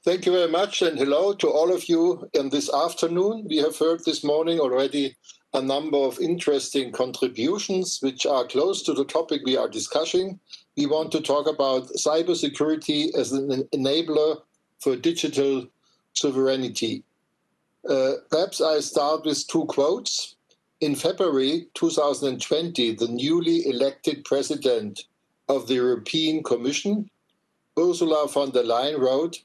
Thank you very much, and hello to all of you in this afternoon. We have heard this morning already a number of interesting contributions which are close to the topic we are discussing. We want to talk about cybersecurity as an enabler for digital sovereignty. Perhaps I start with two quotes. In February 2020, the newly elected president of the European Commission, Ursula von der Leyen, wrote,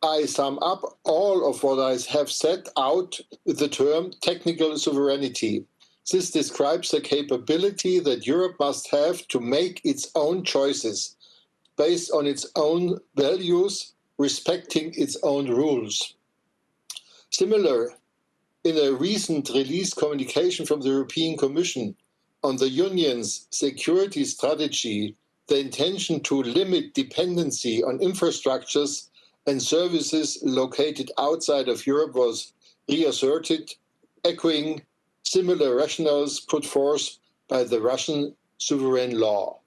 "I sum up all of what I have set out with the term technical sovereignty. This describes the capability that Europe must have to make its own choices based on its own values, respecting its own rules." Similar, in a recent released communication from the European Commission on the Union's security strategy, the intention to limit dependency on infrastructures and services located outside of Europe was reasserted, echoing similar rationales put forth by the Russian sovereign law.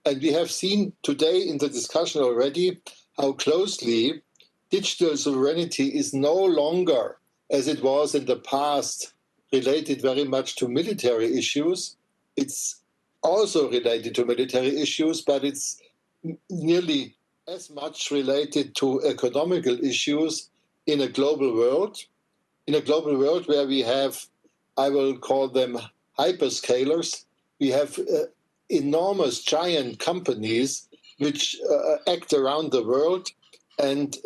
And we have seen today in the discussion already how closely digital sovereignty is no longer, as it was in the past, related very much to military issues. It's also related to military issues, but it's nearly as much related to economical issues in a global world where we have, I will call them hyperscalers. We have enormous giant companies which act around the world and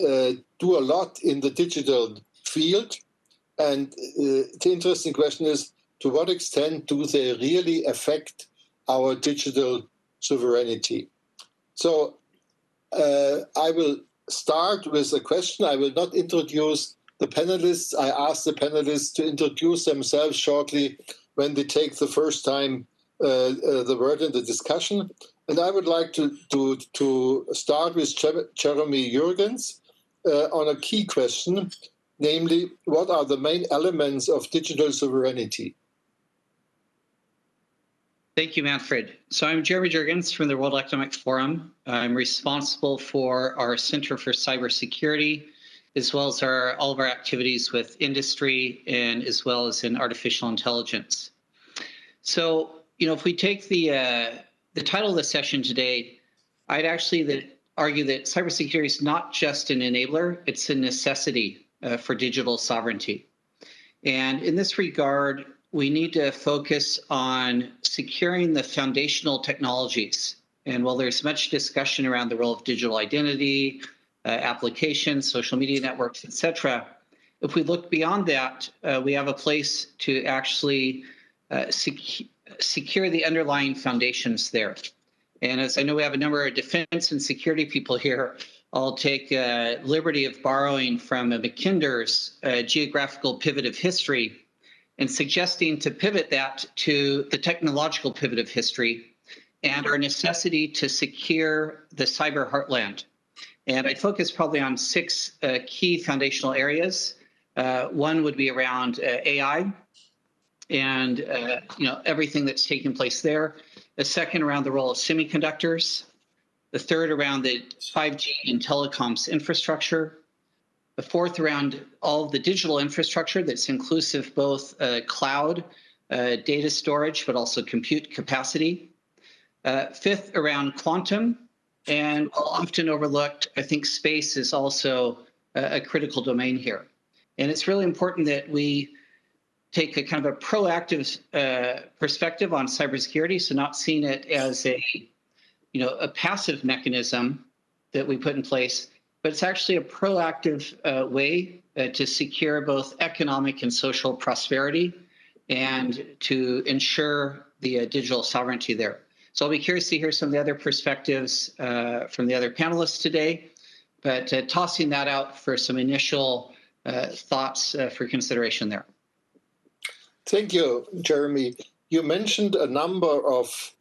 do a lot in the digital field. And the interesting question is, to what extent do they really affect our digital sovereignty? So I will start with a question. I will not introduce the panelists. I ask the panelists to introduce themselves shortly when they take the first time the word in the discussion. And I would like to start with Jeremy Jurgens on a key question, namely, what are the main elements of digital sovereignty? Thank you, Manfred. So I'm Jeremy Jurgens from the World Economic Forum. I'm responsible for our Center for Cybersecurity, as well as all of our activities with industry and as well as in artificial intelligence. So, if we take the title of the session today, I'd actually argue that cybersecurity is not just an enabler, it's a necessity for digital sovereignty. And in this regard, we need to focus on securing the foundational technologies. And while there's much discussion around the role of digital identity, applications, social media networks, etc., if we look beyond that, we have a place to actually secure the underlying foundations there. And as I know we have a number of defense and security people here, I'll take liberty of borrowing from Mackinder's geographical pivot of history and suggesting to pivot that to the technological pivot of history and our necessity to secure the cyber heartland. And I'd focus probably on six key foundational areas. One would be around AI and everything that's taking place there. The second around the role of semiconductors. The third around the 5G and telecoms infrastructure. The fourth around all of the digital infrastructure that's inclusive both cloud, data storage, but also compute capacity. Fifth around quantum, and often overlooked, I think space is also a critical domain here. And it's really important that we take a kind of a proactive perspective on cybersecurity, so not seeing it as a passive mechanism that we put in place, but it's actually a proactive way to secure both economic and social prosperity and to ensure the digital sovereignty there. So I'll be curious to hear some of the other perspectives from the other panelists today, but tossing that out for some initial thoughts for consideration there. Thank you, Jeremy. You mentioned a number of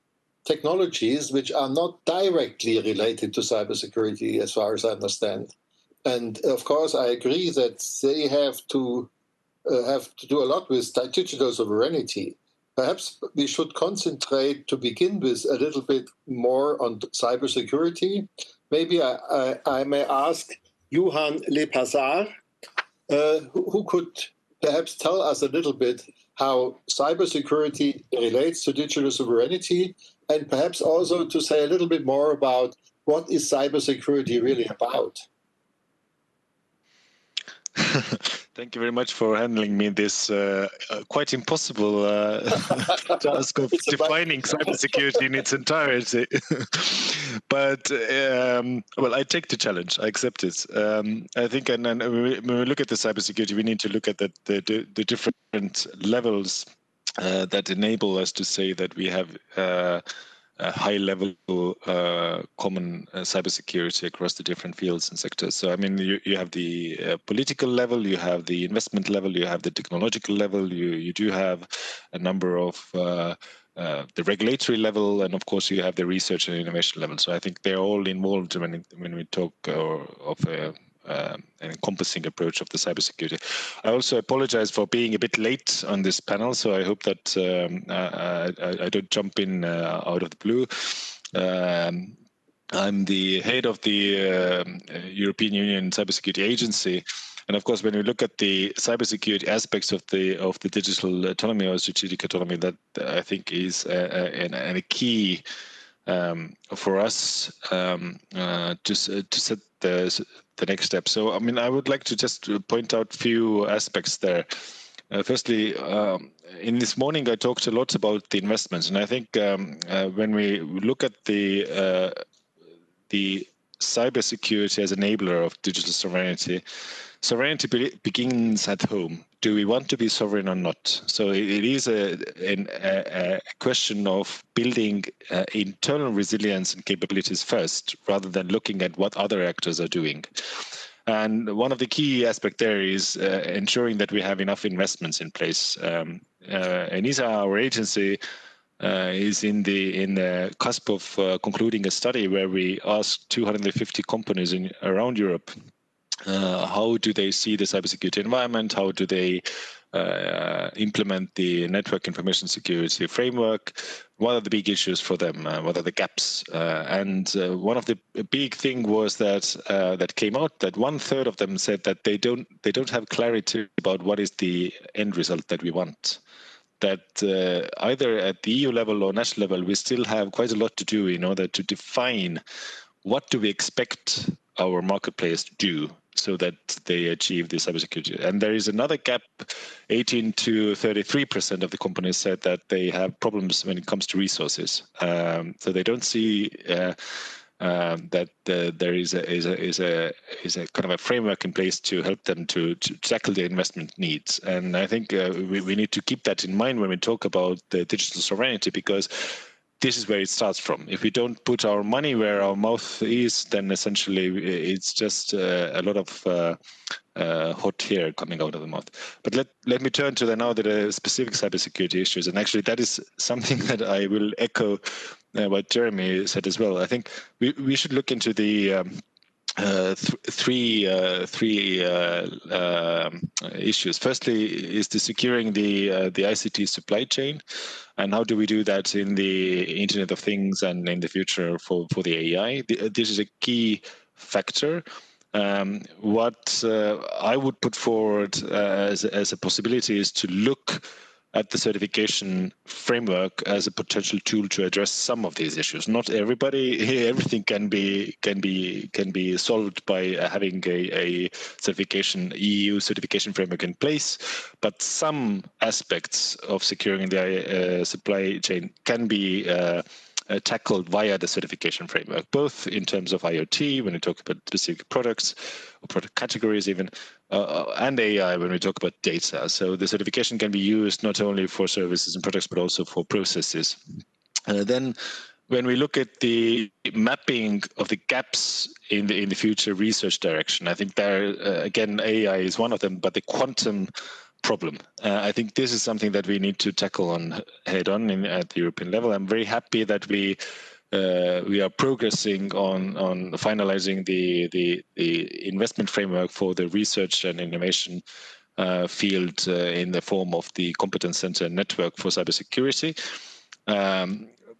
technologies which are not directly related to cybersecurity, as far as I understand. And of course, I agree that they have to do a lot with digital sovereignty. Perhaps we should concentrate to begin with a little bit more on cybersecurity. Maybe I may ask Juhan Lepassaar, who could perhaps tell us a little bit how cybersecurity relates to digital sovereignty, and perhaps also to say a little bit more about what is cybersecurity really about. Thank you very much for handling me this quite impossible task of defining cybersecurity in its entirety. But, well, I take the challenge. I accept it. I think and when we look at the cybersecurity, we need to look at the different levels that enable us to say that we have a high-level common cybersecurity across the different fields and sectors. So, I mean, you have the political level, you have the investment level, you have the technological level, you do have a number of the regulatory level, and of course you have the research and innovation level. So I think they're all involved when we talk of an encompassing approach of the cybersecurity. I also apologize for being a bit late on this panel, so I hope that I don't jump in out of the blue. I'm the head of the European Union Cybersecurity Agency, and of course, when we look at the cybersecurity aspects of the digital autonomy or strategic autonomy, that I think is a key for us to set the next step. So, I mean, I would like to just point out a few aspects there. Firstly, in this morning, I talked a lot about the investments, and I think when we look at the cybersecurity as enabler of digital sovereignty, sovereignty begins at home. Do we want to be sovereign or not? So it is a question of building internal resilience and capabilities first, rather than looking at what other actors are doing. And one of the key aspects there is ensuring that we have enough investments in place. ENISA, our agency, is in the cusp of concluding a study where we asked 250 companies around Europe how do they see the cybersecurity environment, how do they implement the network information security framework, what are the big issues for them, what are the gaps, and one of the big thing was that that came out that 1/3 of them said that they don't have clarity about what is the end result that we want. That either at the EU level or national level, we still have quite a lot to do in order to define what do we expect our marketplace to do so that they achieve the cybersecurity. And there is another gap. 18 to 33% of the companies said that they have problems when it comes to resources. So they don't see that there is a kind of a framework in place to help them to tackle the investment needs. And I think we need to keep that in mind when we talk about the digital sovereignty, because this is where it starts from. If we don't put our money where our mouth is, then essentially it's just a lot of hot air coming out of the mouth. But let me turn to now the specific cybersecurity issues. And actually, that is something that I will echo what Jeremy said as well. I think we should look into the three issues. Firstly, is the securing the ICT supply chain, and how do we do that in the Internet of Things and in the future for the AI? This is a key factor. What I would put forward as a possibility is to look at the certification framework as a potential tool to address some of these issues. Not everything can be solved by having a certification EU certification framework in place, but some aspects of securing the supply chain can be tackled via the certification framework, both in terms of IoT, when we talk about specific products or product categories even, and AI when we talk about data. So the certification can be used not only for services and products, but also for processes. Then when we look at the mapping of the gaps in the future research direction, I think there, again, AI is one of them, but the quantum problem. I think this is something that we need to tackle head on at the European level. I'm very happy that we are progressing on finalizing the investment framework for the research and innovation field in the form of the competence center network for cybersecurity.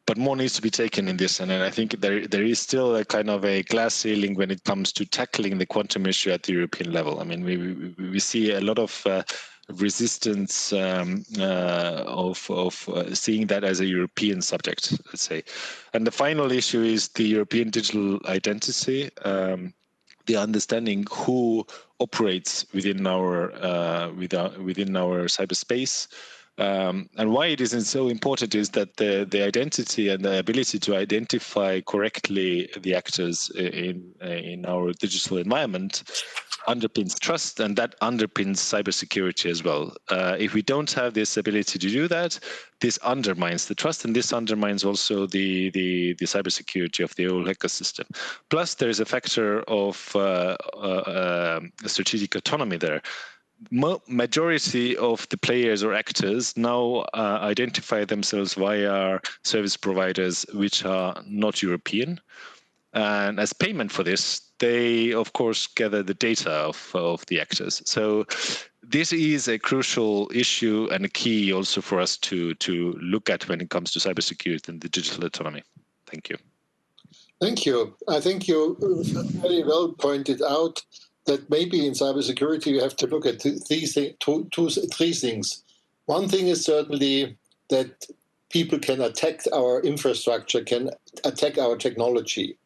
but more needs to be taken in this. And I think there is still a kind of a glass ceiling when it comes to tackling the quantum issue at the European level. I mean, we see a lot of resistance of seeing that as a European subject, let's say. And the final issue is the European digital identity, the understanding who operates within our cyberspace. And why it isn't so important is that the identity and the ability to identify correctly the actors in our digital environment underpins trust, and that underpins cybersecurity as well. If we don't have this ability to do that, this undermines the trust, and this undermines also the cybersecurity of the whole ecosystem. Plus, there is a factor of strategic autonomy there. Majority of the players or actors now identify themselves via service providers which are not European. And as payment for this, they, of course, gather the data of the actors. So this is a crucial issue and a key also for us to look at when it comes to cybersecurity and the digital autonomy. Thank you. Thank you. I think you very well pointed out that maybe in cybersecurity you have to look at three things. One thing is certainly that people can attack our infrastructure, can attack our technology.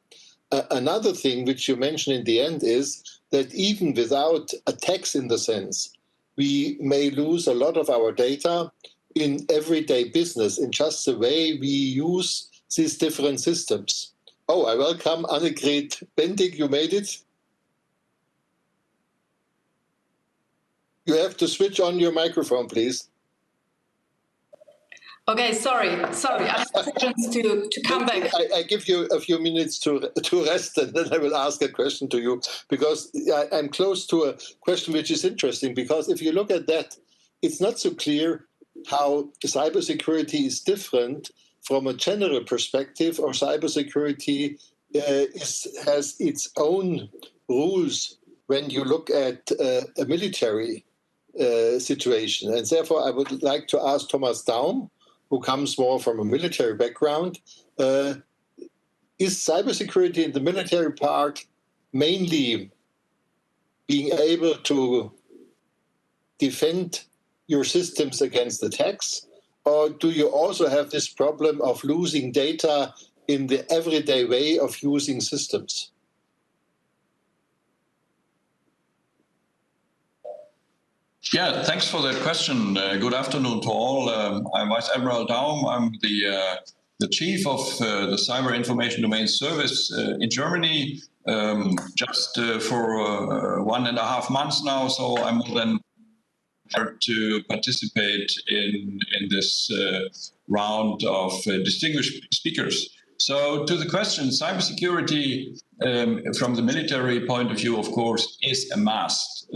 Another thing which you mentioned in the end is that even without attacks in the sense, we may lose a lot of our data in everyday business in just the way we use these different systems. Oh, I welcome Annegret Bendiek, you made it. You have to switch on your microphone, please. Okay, sorry. I have seconds to come back. I give you a few minutes to rest, and then I will ask a question to you, because I'm close to a question which is interesting, because if you look at that, it's not so clear how cybersecurity is different from a general perspective, or cybersecurity has its own rules when you look at a military situation. And therefore, I would like to ask Thomas Daum, who comes more from a military background, is cybersecurity in the military part mainly being able to defend your systems against attacks? Or do you also have this problem of losing data in the everyday way of using systems? Yeah, thanks for that question. Good afternoon to all. I'm Vice Admiral Daum. I'm the chief of the Cyber Information Domain Service in Germany, just for 1.5 months now. So I'm more than honored to participate in this round of distinguished speakers. So to the question, cybersecurity from the military point of view, of course, is a must.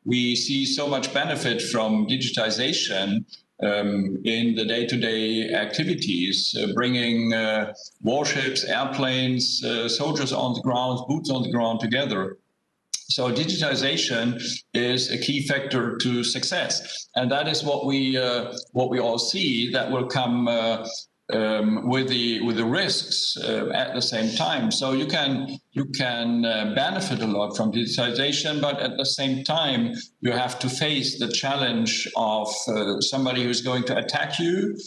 We see so much benefit from digitization in the day-to-day activities, bringing warships, airplanes, soldiers on the ground, boots on the ground together. So digitization is a key factor to success, and that is what we all see that will come with the risks at the same time. So you can benefit a lot from digitization, but at the same time you have to face the challenge of somebody who's going to attack you,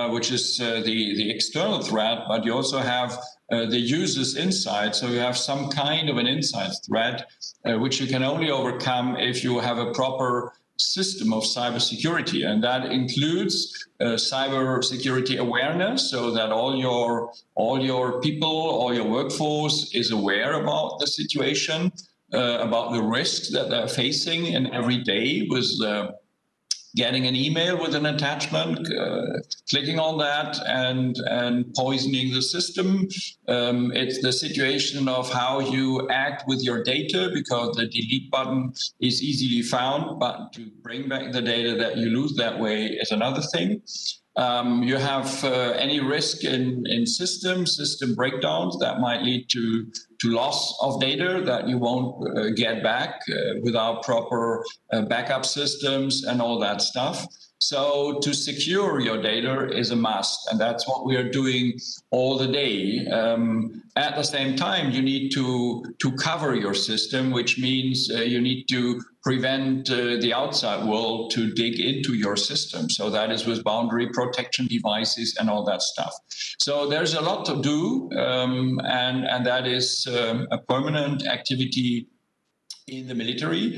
which is the external threat. But you also have the user's inside. So you have some kind of an inside threat, which you can only overcome if you have a proper system of cybersecurity, and that includes cybersecurity awareness, so that all your people, all your workforce is aware about the situation, about the risks that they're facing in every day with getting an email with an attachment, clicking on that and poisoning the system. It's the situation of how you act with your data, because the delete button is easily found, but to bring back the data that you lose that way is another thing. You have any risk in system breakdowns that might lead to loss of data that you won't get back without proper backup systems and all that stuff. So to secure your data is a must, and that's what we are doing all the day. At the same time, you need to cover your system, which means you need to prevent the outside world to dig into your system. So that is with boundary protection devices and all that stuff. So there's a lot to do, and that is a permanent activity in the military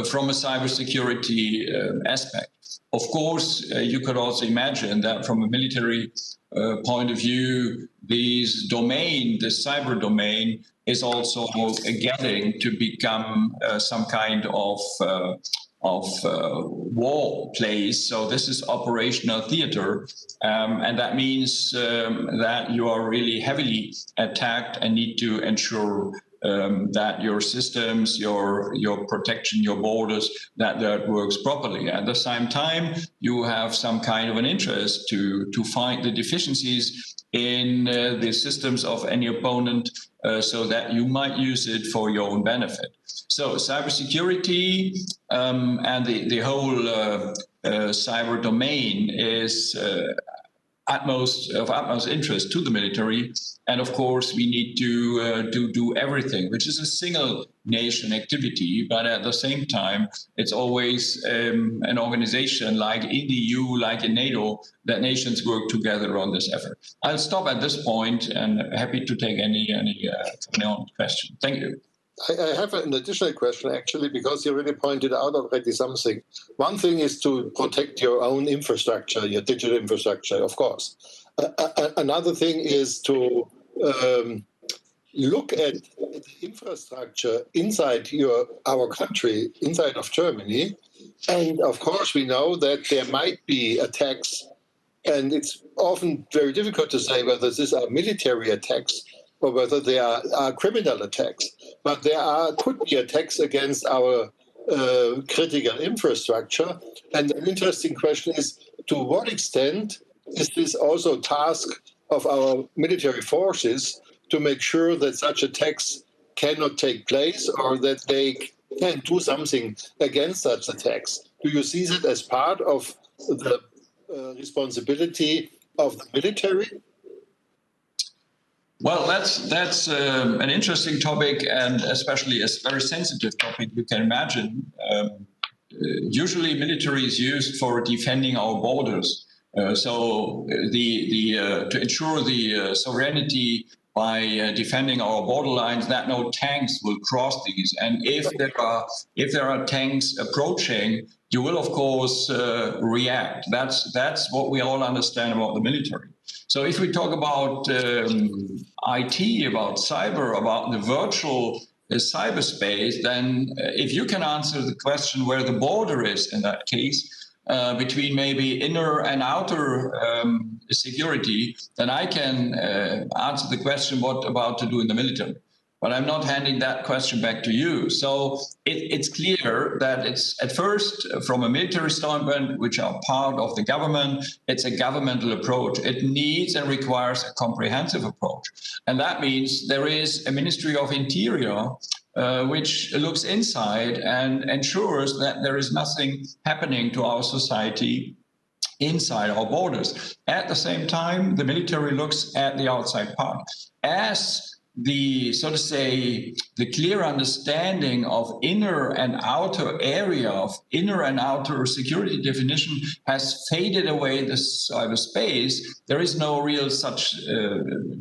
from a cybersecurity aspect. Of course, you could also imagine that from a military point of view, the cyber domain is also getting to become some kind of war place. So this is operational theater, and that means that you are really heavily attacked and need to ensure that your systems, your protection, your borders, that works properly. At the same time, you have some kind of an interest to find the deficiencies in the systems of any opponent so that you might use it for your own benefit. So cybersecurity and the whole cyber domain is of utmost interest to the military. And of course, we need to do everything, which is a single nation activity. But at the same time, it's always an organization like in the EU, like in NATO, that nations work together on this effort. I'll stop at this point and happy to take any question. Thank you. I have an additional question, actually, because you really pointed out already something. One thing is to protect your own infrastructure, your digital infrastructure, of course. Another thing is to look at the infrastructure inside our country, inside of Germany. And of course, we know that there might be attacks, and it's often very difficult to say whether these are military attacks or whether they are criminal attacks. But there could be attacks against our critical infrastructure. And an interesting question is, to what extent is this also a task of our military forces to make sure that such attacks cannot take place or that they can do something against such attacks? Do you see that as part of the responsibility of the military? Well, that's an interesting topic, and especially a very sensitive topic. You can imagine. Usually, military is used for defending our borders. So to ensure the sovereignty by defending our borderlines, that no tanks will cross these. And if there are tanks approaching, you will of course react. That's what we all understand about the military. So if we talk about IT, about cyber, about the virtual cyberspace, then if you can answer the question where the border is in that case, between maybe inner and outer security, then I can answer the question what about to do in the military. But I'm not handing that question back to you. So it's clear that it's at first from a military standpoint, which are part of the government, it's a governmental approach. It needs and requires a comprehensive approach. And that means there is a Ministry of Interior which looks inside and ensures that there is nothing happening to our society inside our borders. At the same time, the military looks at the outside part. As the, so to say, the clear understanding of inner and outer area, of inner and outer security definition has faded away in the cyberspace, there is no real such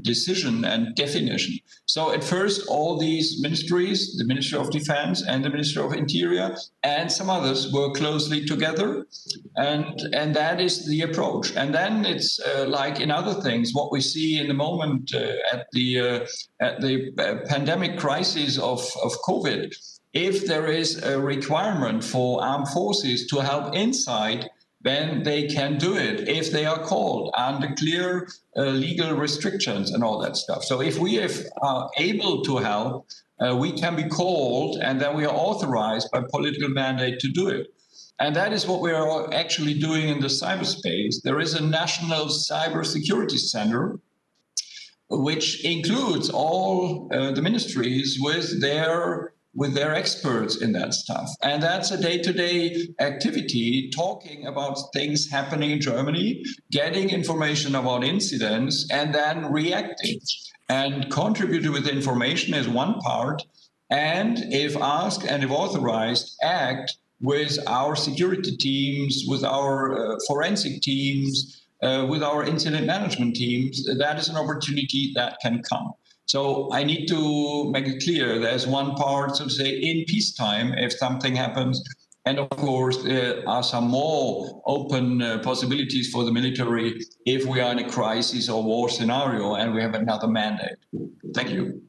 decision and definition. So at first, all these ministries, the Ministry of Defense and the Ministry of Interior and some others work closely together, and that is the approach. And then it's like in other things, what we see in the moment at the pandemic crisis of COVID, if there is a requirement for armed forces to help inside, then they can do it if they are called under clear legal restrictions and all that stuff. So if we are able to help, we can be called, and then we are authorized by political mandate to do it. And that is what we are actually doing in the cyberspace. There is a National Cybersecurity Center, which includes all the ministries with their with their experts in that stuff. And that's a day-to-day activity, talking about things happening in Germany, getting information about incidents, and then reacting. And contributing with information is one part, and if asked and if authorized, act with our security teams, with our forensic teams, with our incident management teams. That is an opportunity that can come. So I need to make it clear, there's one part, so to say, in peacetime, if something happens. And of course, there are some more open possibilities for the military if we are in a crisis or war scenario and we have another mandate. Thank you.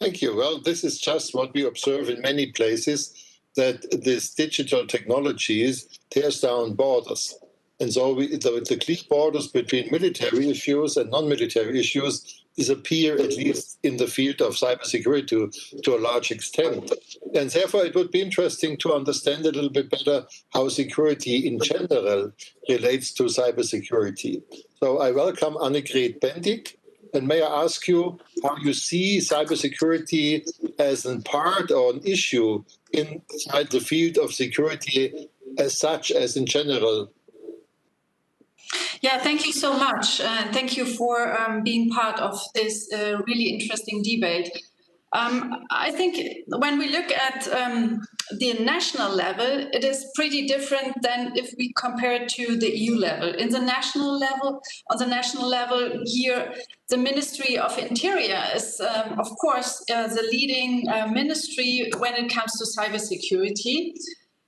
Thank you. Well, this is just what we observe in many places, that this digital technologies tears down borders. And so the clear borders between military issues and non-military issues disappear, at least in the field of cybersecurity to a large extent. And therefore, it would be interesting to understand a little bit better how security in general relates to cybersecurity. So I welcome Annegret Bendiek. And may I ask you how you see cybersecurity as a part or an issue inside the field of security as such, as in general? Yeah, thank you so much. Thank you for being part of this really interesting debate. I think when we look at the national level, it is pretty different than if we compare it to the EU level. On the national level here, the Ministry of Interior is, of course, the leading ministry when it comes to cybersecurity.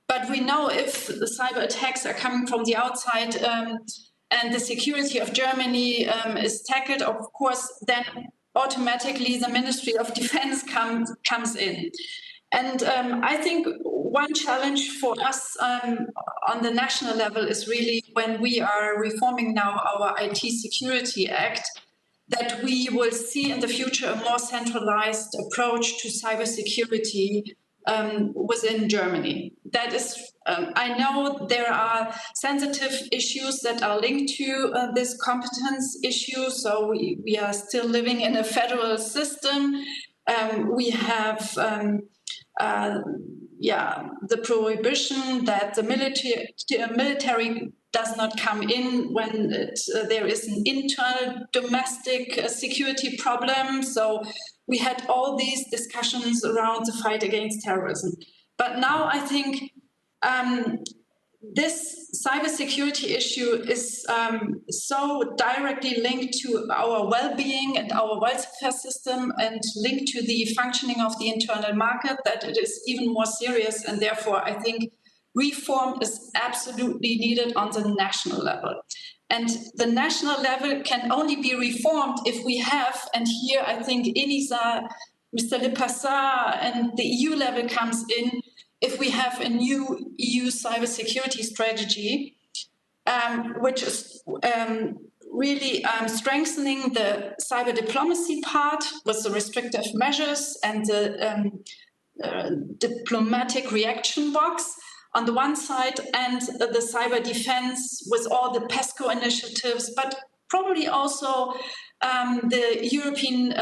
But we know if the cyber attacks are coming from the outside, and the security of Germany is tackled, of course, then automatically the Ministry of Defense comes in. And I think one challenge for us on the national level is really when we are reforming now our IT Security Act, that we will see in the future a more centralized approach to cybersecurity within Germany. That is, I know there are sensitive issues that are linked to this competence issue. So we are still living in a federal system. We have, the prohibition that the military does not come in when there is an internal domestic security problem. So we had all these discussions around the fight against terrorism. But now I think this cybersecurity issue is so directly linked to our well-being and our welfare system and linked to the functioning of the internal market that it is even more serious. And therefore, I think reform is absolutely needed on the national level. And the national level can only be reformed if we have, and here I think ENISA, Mr. Lepassaar, and the EU level comes in, if we have a new EU cybersecurity strategy, which is really strengthening the cyber diplomacy part with the restrictive measures and the diplomatic reaction box on the one side, and the cyber defense with all the PESCO initiatives, but probably also the European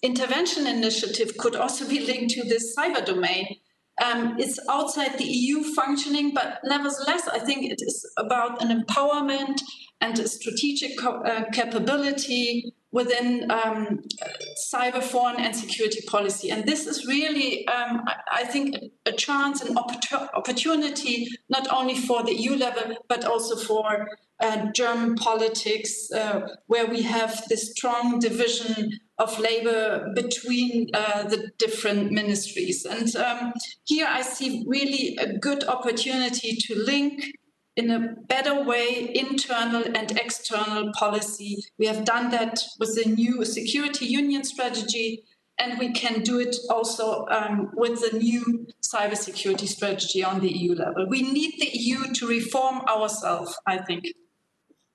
intervention initiative could also be linked to this cyber domain. It's outside the EU functioning, but nevertheless, I think it is about an empowerment and a strategic capability within cyber foreign and security policy. And this is really, I think, a chance, an opportunity, not only for the EU level, but also for German politics, where we have this strong division of labor between the different ministries. And here I see really a good opportunity to link in a better way internal and external policy. We have done that with the new security union strategy, and we can do it also with the new cybersecurity strategy on the EU level. We need the EU to reform ourselves, I think.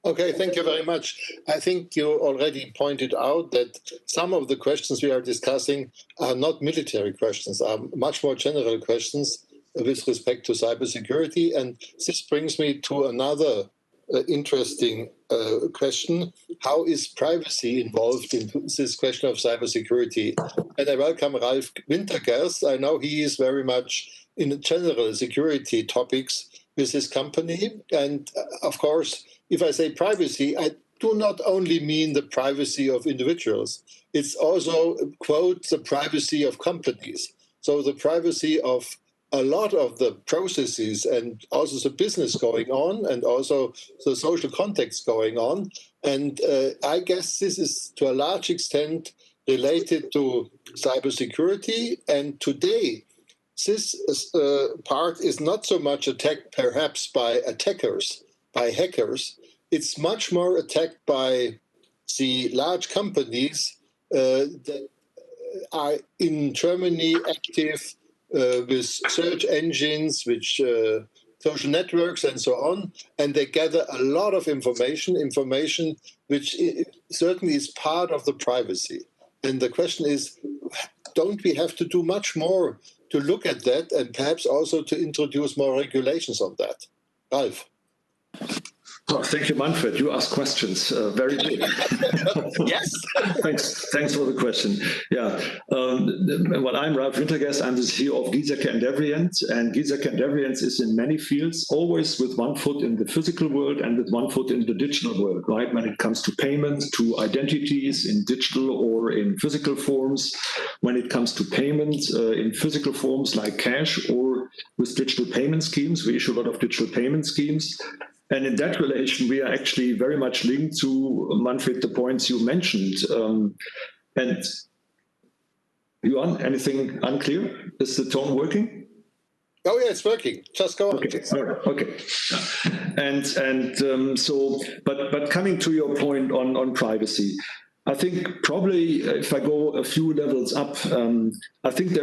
Okay, thank you very much. I think you already pointed out that some of the questions we are discussing are not military questions, are much more general questions with respect to cybersecurity. And this brings me to another interesting question. How is privacy involved in this question of cybersecurity? And I welcome Ralf Wintergerst. I know he is very much in general security topics with his company. And of course, if I say privacy, I do not only mean the privacy of individuals. It's also, quote, the privacy of companies. So the privacy of a lot of the processes and also the business going on and also the social context going on. And I guess this is to a large extent related to cybersecurity. And today, this part is not so much attacked perhaps by attackers, by hackers. It's much more attacked by the large companies that are in Germany active with search engines, which social networks and so on, and they gather a lot of information which certainly is part of the privacy. And the question is, don't we have to do much more to look at that and perhaps also to introduce more regulations on that? Ralf. Oh, thank you, Manfred. You ask questions. Very good. Yes. Thanks for the question. Yeah. Well, I'm Ralf Wintergerst. I'm the CEO of Giesecke+Devrient. And Giesecke+Devrient is in many fields, always with one foot in the physical world and with one foot in the digital world, right? When it comes to payments, to identities in digital or in physical forms, when it comes to payments in physical forms like cash or with digital payment schemes, we issue a lot of digital payment schemes. And in that relation, we are actually very much linked to, Manfred, the points you mentioned. And Juhan, anything unclear? Is the tone working? Oh yeah, it's working. Just go on. Okay. All right. Okay. But coming to your point on privacy, I think probably if I go a few levels up, I think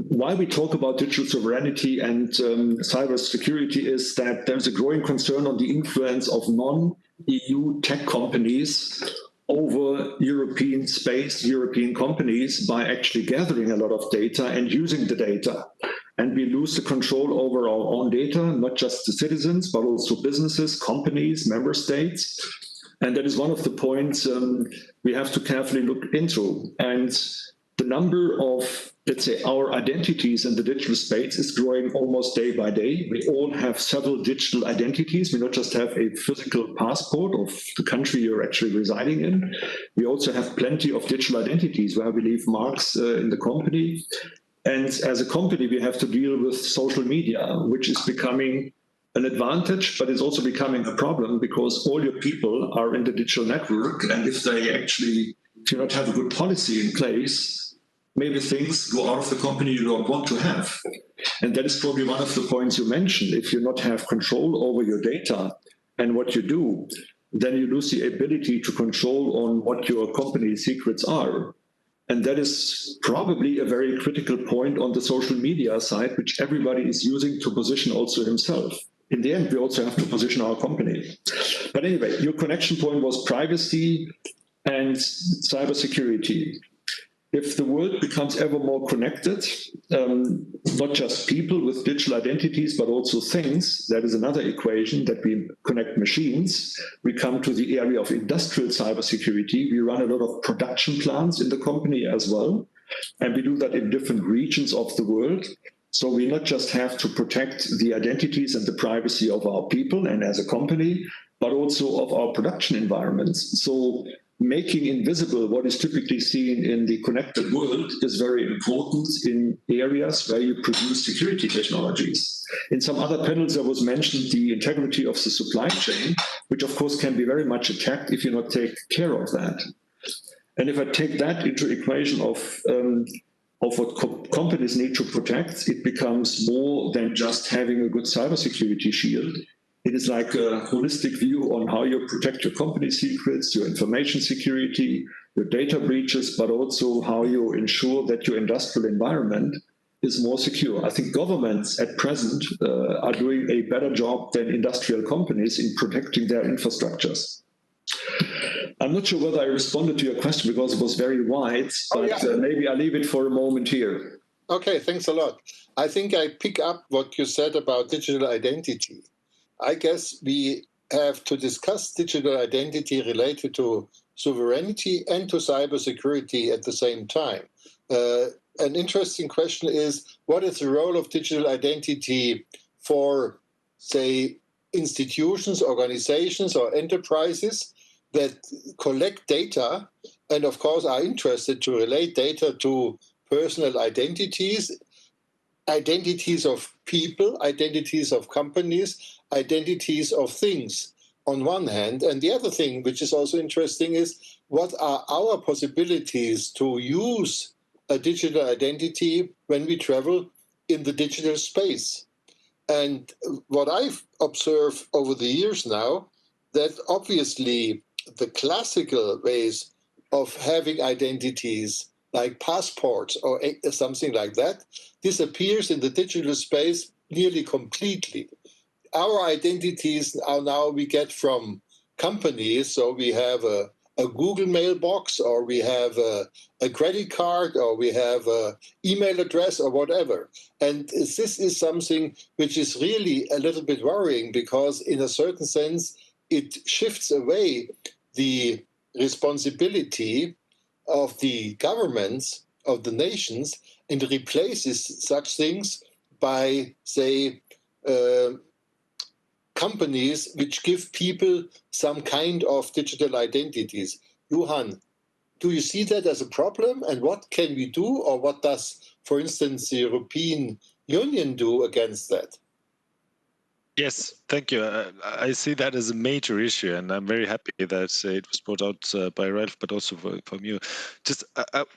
why we talk about digital sovereignty and cybersecurity is that there's a growing concern on the influence of non-EU tech companies over European space, European companies by actually gathering a lot of data and using the data. And we lose the control over our own data, not just the citizens, but also businesses, companies, member states. And that is one of the points we have to carefully look into. And the number of, let's say, our identities in the digital space is growing almost day by day. We all have several digital identities. We not just have a physical passport of the country you're actually residing in. We also have plenty of digital identities where we leave marks in the company. And as a company, we have to deal with social media, which is becoming an advantage, but it's also becoming a problem because all your people are in the digital network. And if you not have a good policy in place, maybe things go out of the company you don't want to have. And that is probably one of the points you mentioned. If you not have control over your data and what you do, then you lose the ability to control on what your company's secrets are. And that is probably a very critical point on the social media side, which everybody is using to position also himself. In the end, we also have to position our company. But anyway, your connection point was privacy and cybersecurity. If the world becomes ever more connected, not just people with digital identities, but also things, that is another equation that we connect machines. We come to the area of industrial cybersecurity. We run a lot of production plants in the company as well. And we do that in different regions of the world. So we not just have to protect the identities and the privacy of our people and as a company, but also of our production environments. So making invisible what is typically seen in the connected world is very important in areas where you produce security technologies. In some other panels, there was mentioned the integrity of the supply chain, which of course can be very much attacked if you not take care of that. And if I take that into equation of what companies need to protect, it becomes more than just having a good cybersecurity shield. It is like a holistic view on how you protect your company secrets, your information security, your data breaches, but also how you ensure that your industrial environment is more secure. I think governments at present are doing a better job than industrial companies in protecting their infrastructures. I'm not sure whether I responded to your question because it was very wide, but maybe I'll leave it for a moment here. Okay, thanks a lot. I think I pick up what you said about digital identity. I guess we have to discuss digital identity related to sovereignty and to cybersecurity at the same time. An interesting question is, what is the role of digital identity for, say, institutions, organizations, or enterprises that collect data and, of course, are interested to relate data to personal identities, identities of people, identities of companies, identities of things on one hand. And the other thing, which is also interesting, is what are our possibilities to use a digital identity when we travel in the digital space? And what I've observed over the years now, that obviously the classical ways of having identities like passports or something like that disappears in the digital space nearly completely. Our identities are now we get from companies, so we have a Google mailbox, or we have a credit card, or we have an email address, or whatever. And this is something which is really a little bit worrying, because in a certain sense, it shifts away the responsibility of the governments, of the nations, and replaces such things by, say, companies which give people some kind of digital identities. Juhan, do you see that as a problem? And what can we do? Or what does, for instance, the European Union do against that? Yes, thank you. I see that as a major issue, and I'm very happy that it was brought out by Ralf, but also from you. Just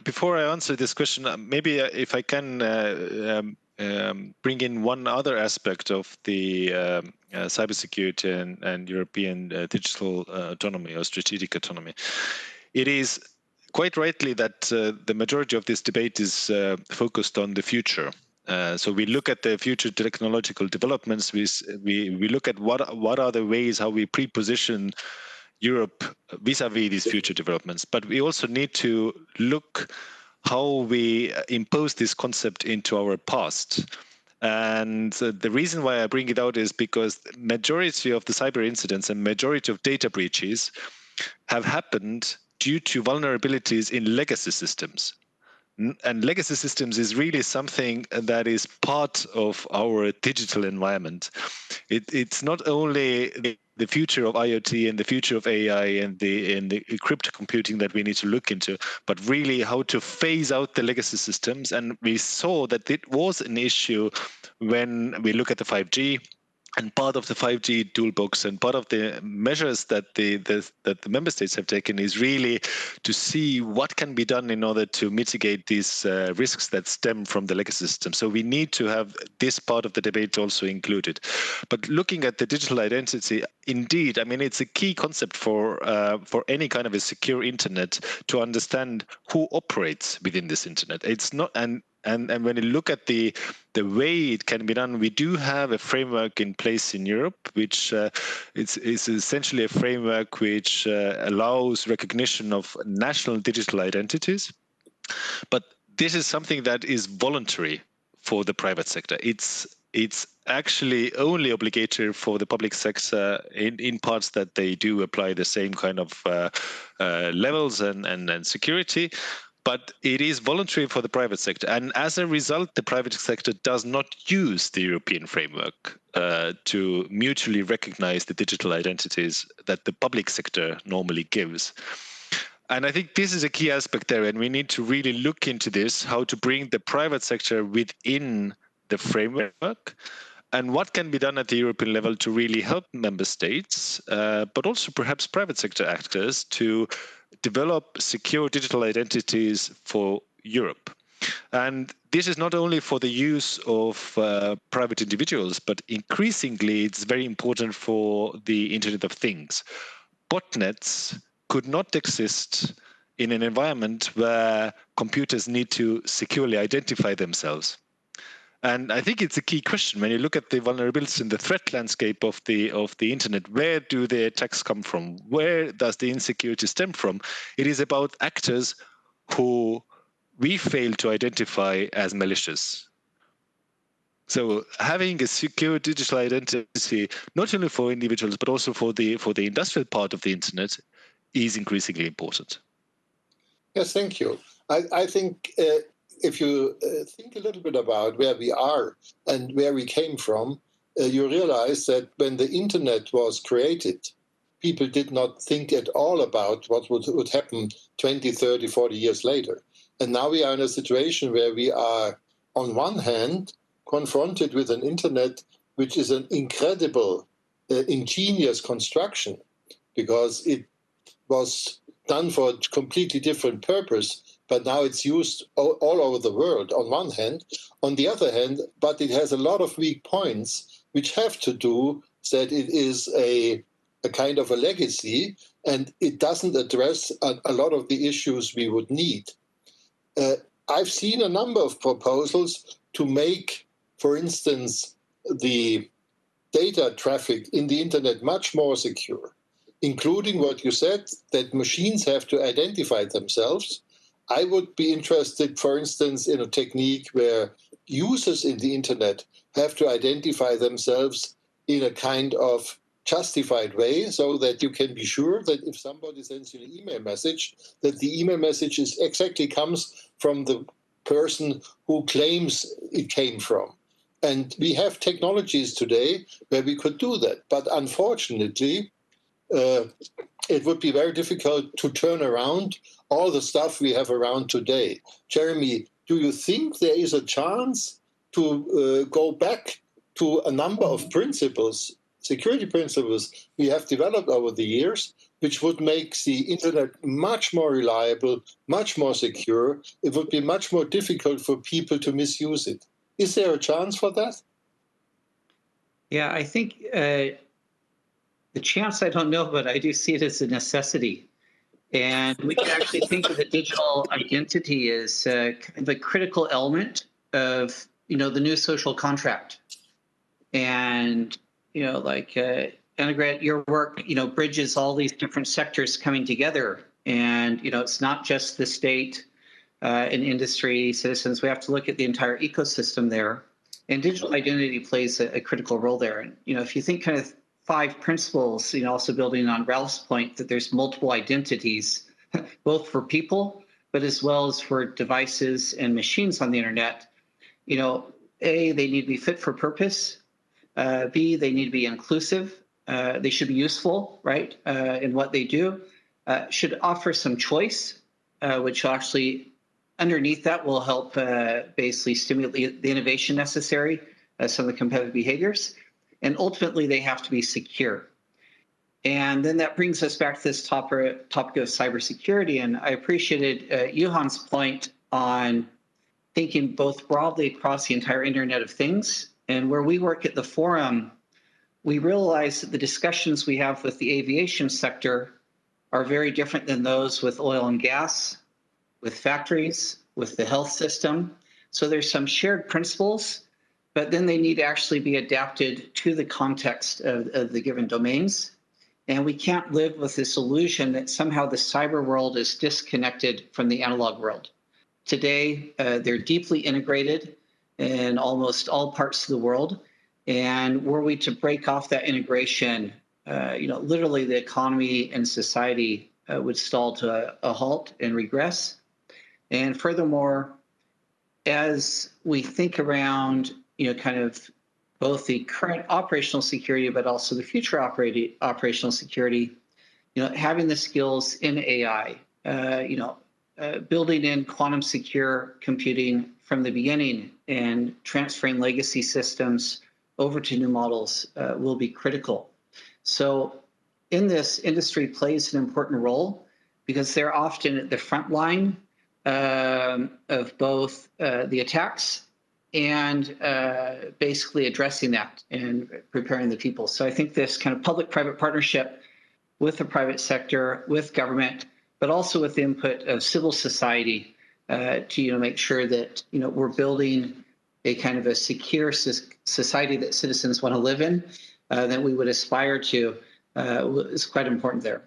before I answer this question, maybe if I can bring in one other aspect of the cybersecurity and European digital autonomy or strategic autonomy. It is quite rightly that the majority of this debate is focused on the future. So we look at the future technological developments. We look at what are the ways how we pre-position Europe vis-a-vis these future developments. But we also need to look how we impose this concept into our past. And the reason why I bring it out is because the majority of the cyber incidents and majority of data breaches have happened due to vulnerabilities in legacy systems. And legacy systems is really something that is part of our digital environment. It's not only the future of IoT and the future of AI and the crypto computing that we need to look into, but really how to phase out the legacy systems. And we saw that it was an issue when we look at the 5G. And part of the 5G toolbox and part of the measures that the member states have taken is really to see what can be done in order to mitigate these risks that stem from the legacy system. So we need to have this part of the debate also included. But looking at the digital identity, indeed, I mean, it's a key concept for any kind of a secure internet to understand who operates within this internet. It's not and when you look at the way it can be done, we do have a framework in place in Europe, which is essentially a framework which allows recognition of national digital identities. But this is something that is voluntary for the private sector. It's actually only obligatory for the public sector in parts that they do apply the same kind of levels and security. But it is voluntary for the private sector. And as a result, the private sector does not use the European framework to mutually recognize the digital identities that the public sector normally gives. And I think this is a key aspect there. And we need to really look into this, how to bring the private sector within the framework and what can be done at the European level to really help member states, but also perhaps private sector actors to develop secure digital identities for Europe. And this is not only for the use of private individuals, but increasingly it's very important for the Internet of Things. Botnets could not exist in an environment where computers need to securely identify themselves. And I think it's a key question when you look at the vulnerabilities in the threat landscape of the internet. Where do the attacks come from? Where does the insecurity stem from? It is about actors who we fail to identify as malicious. So having a secure digital identity, not only for individuals, but also for the industrial part of the internet, is increasingly important. Yes, thank you. I think if you think a little bit about where we are and where we came from, you realize that when the internet was created, people did not think at all about what would happen 20, 30, 40 years later. And now we are in a situation where we are, on one hand, confronted with an internet which is an incredible, ingenious construction, because it was done for a completely different purpose, but now it's used all over the world, on one hand. On the other hand, but it has a lot of weak points, which have to do that it is a kind of a legacy, and it doesn't address a lot of the issues we would need. I've seen a number of proposals to make, for instance, the data traffic in the internet much more secure, including what you said, that machines have to identify themselves. I would be interested, for instance, in a technique where users in the internet have to identify themselves in a kind of justified way, so that you can be sure that if somebody sends you an email message, that the email message exactly comes from the person who claims it came from. And we have technologies today where we could do that. But unfortunately, it would be very difficult to turn around all the stuff we have around today. Jeremy, do you think there is a chance to go back to a number of principles, security principles we have developed over the years, which would make the internet much more reliable, much more secure? It would be much more difficult for people to misuse it. Is there a chance for that? Yeah, I think the chance I don't know, but I do see it as a necessity. And we can actually think of the digital identity as the critical element of, the new social contract. And, like Annegret, your work, bridges all these different sectors coming together. And, it's not just the state and industry, citizens. We have to look at the entire ecosystem there. And digital identity plays a critical role there. And, if you think kind of 5 principles, also building on Ralph's point that there's multiple identities, both for people, but as well as for devices and machines on the internet. A, they need to be fit for purpose. B, they need to be inclusive. They should be useful, right, in what they do. Should offer some choice, which actually underneath that will help basically stimulate the innovation necessary, some of the competitive behaviors. And ultimately, they have to be secure. And then that brings us back to this topic of cybersecurity. And I appreciated Juhan's point on thinking both broadly across the entire Internet of Things. And where we work at the forum, we realize that the discussions we have with the aviation sector are very different than those with oil and gas, with factories, with the health system. So there's some shared principles, but then they need to actually be adapted to the context of the given domains. And we can't live with this illusion that somehow the cyber world is disconnected from the analog world. Today, they're deeply integrated in almost all parts of the world. And were we to break off that integration, literally the economy and society would stall to a halt and regress. And furthermore, as we think around, kind of both the current operational security, but also the future operational security, having the skills in AI, building in quantum secure computing from the beginning and transferring legacy systems over to new models will be critical. So in this, industry plays an important role because they're often at the front line of both the attacks and basically addressing that and preparing the people. So I think this kind of public-private partnership with the private sector, with government, but also with the input of civil society to make sure that we're building a kind of a secure society that citizens want to live in, that we would aspire to, is quite important there.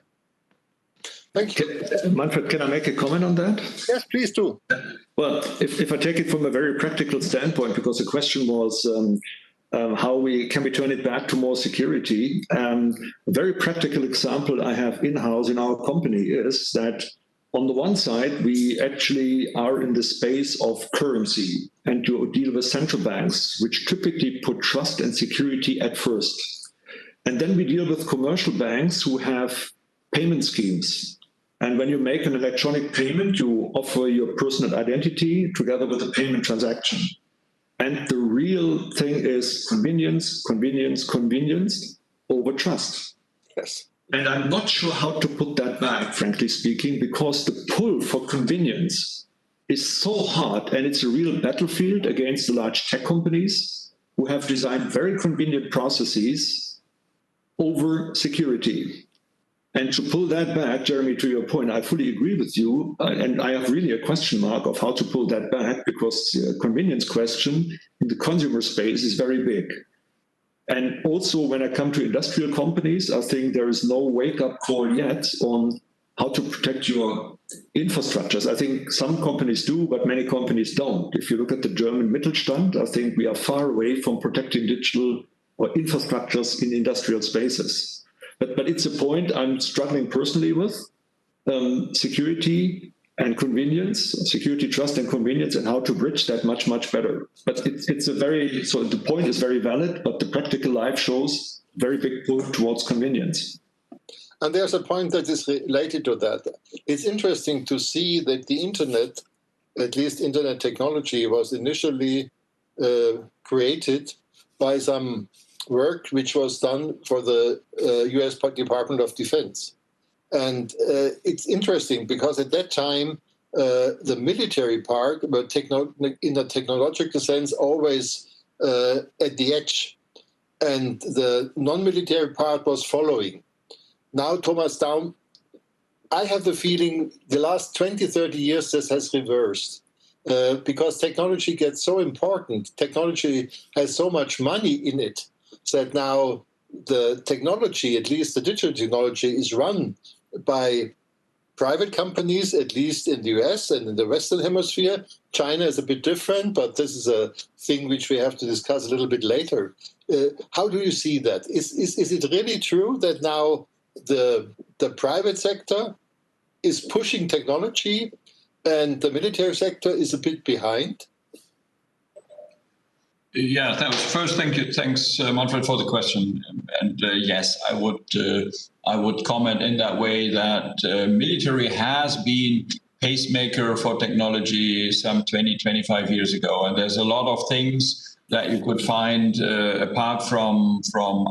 Thank you. Manfred, can I make a comment on that? Yes, please do. Well, if I take it from a very practical standpoint, because the question was how can we turn it back to more security? A very practical example I have in-house in our company is that on the one side, we actually are in the space of currency and you deal with central banks, which typically put trust and security at first. And then we deal with commercial banks who have payment schemes. And when you make an electronic payment, you offer your personal identity together with a payment transaction. And the real thing is convenience, convenience, convenience over trust. Yes. And I'm not sure how to put that back, frankly speaking, because the pull for convenience is so hard, and it's a real battlefield against the large tech companies who have designed very convenient processes over security. And to pull that back, Jeremy, to your point, I fully agree with you. And I have really a question mark of how to pull that back, because the convenience question in the consumer space is very big. And also, when I come to industrial companies, I think there is no wake-up call yet on how to protect your infrastructures. I think some companies do, but many companies don't. If you look at the German Mittelstand, I think we are far away from protecting digital or infrastructures in industrial spaces. But it's a point I'm struggling personally with, security and convenience, security, trust, and convenience, and how to bridge that much, much better. But so the point is very valid, but the practical life shows very big pull towards convenience. And there's a point that is related to that. It's interesting to see that the internet, at least internet technology, was initially created by some work which was done for the US Department of Defense. And it's interesting because at that time, the military part, but in the technological sense, always at the edge. And the non-military part was following. Now, Thomas Daum, I have the feeling the last 20, 30 years this has reversed. Because technology gets so important, technology has so much money in it, that now the technology, at least the digital technology, is run by private companies, at least in the US and in the Western Hemisphere. China is a bit different, but this is a thing which we have to discuss a little bit later. How do you see that? Is it really true that now the private sector is pushing technology and the military sector is a bit behind? Yeah, first, thanks, Manfred, for the question. And yes, I would comment in that way that military has been pacemaker for technology some 20, 25 years ago. And there's a lot of things that you could find apart from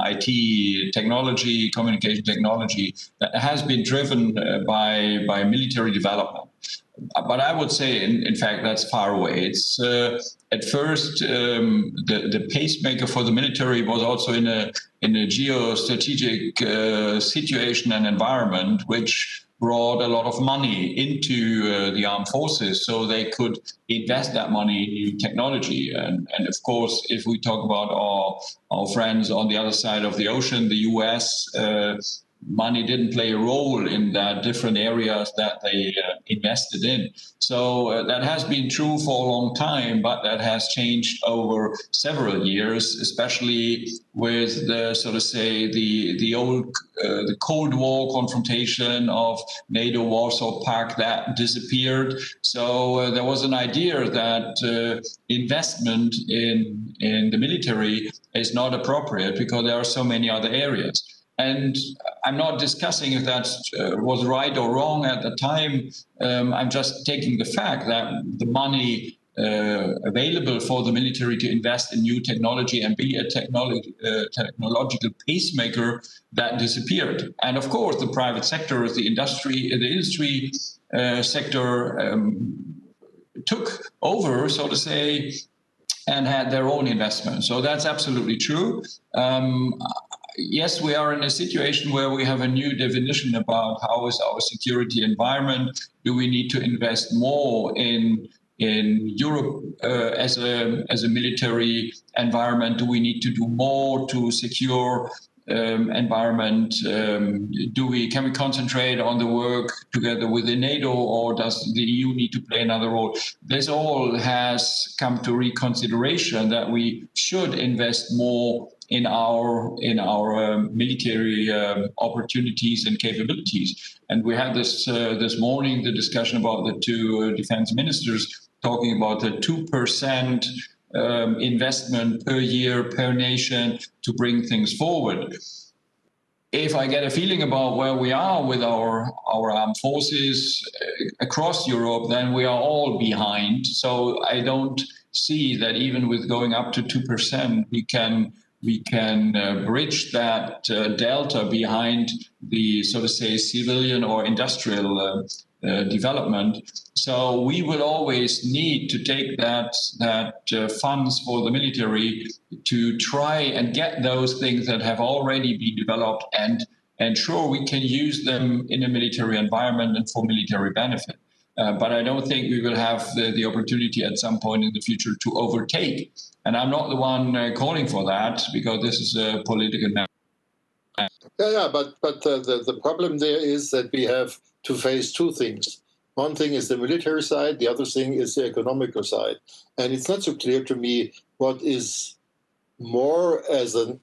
IT technology, communication technology, that has been driven by military development. But I would say, in fact, that's far away. It's at first the pacemaker for the military was also in a geostrategic situation and environment which brought a lot of money into the armed forces, so they could invest that money in new technology. And of course, if we talk about our friends on the other side of the ocean, the US. Money didn't play a role in the different areas that they invested in. So that has been true for a long time, but that has changed over several years, especially with the, so to say, the Cold War confrontation of NATO, Warsaw Pact, that disappeared. So there was an idea that investment in the military is not appropriate because there are so many other areas. And I'm not discussing if that was right or wrong at the time. I'm just taking the fact that the money available for the military to invest in new technology and be a technological pacemaker, that disappeared. And of course, the private sector, the industry sector took over, so to say, and had their own investment. So that's absolutely true. Yes, we are in a situation where we have a new definition about how is our security environment. Do we need to invest more in Europe as a military environment? Do we need to do more to secure environment? Can we concentrate on the work together within NATO, or does the EU need to play another role? This all has come to reconsideration that we should invest more in our military opportunities and capabilities. And we had this morning the discussion about the two defense ministers talking about the 2% investment per year per nation to bring things forward. If I get a feeling about where we are with our armed forces across Europe, then we are all behind. So I don't see that even with going up to 2%, we can bridge that delta behind the, so to say, civilian or industrial development. So we will always need to take that funds for the military to try and get those things that have already been developed and ensure we can use them in a military environment and for military benefit. But I don't think we will have the opportunity at some point in the future to overtake. And I'm not the one calling for that, because this is a political matter. Yeah, but the problem there is that we have to face two things. One thing is the military side, the other thing is the economical side. And it's not so clear to me what is more as a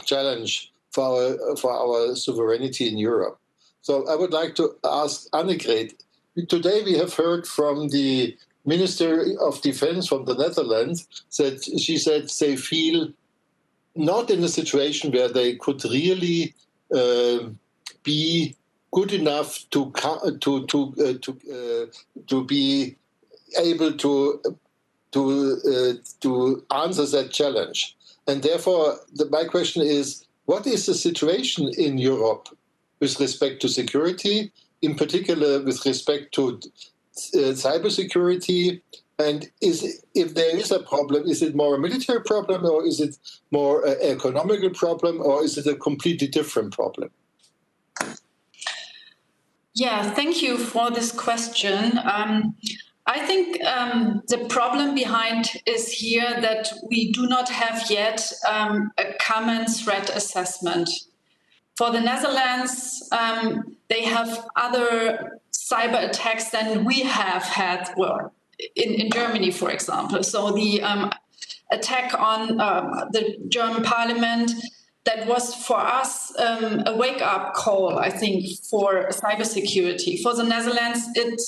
challenge for our sovereignty in Europe. So I would like to ask Annegret. Today we have heard from the Minister of Defense from the Netherlands that she said they feel not in a situation where they could really be good enough to be able to answer that challenge. And therefore, my question is, what is the situation in Europe with respect to security, in particular with respect to cybersecurity? And if there is a problem, is it more a military problem, or is it more an economical problem, or is it a completely different problem? Yeah, thank you for this question. I think the problem behind is here that we do not have yet a common threat assessment. For the Netherlands, they have other cyber attacks than we have had, well, in Germany, for example. So the attack on the German parliament, that was for us a wake-up call, I think, for cybersecurity. For the Netherlands, it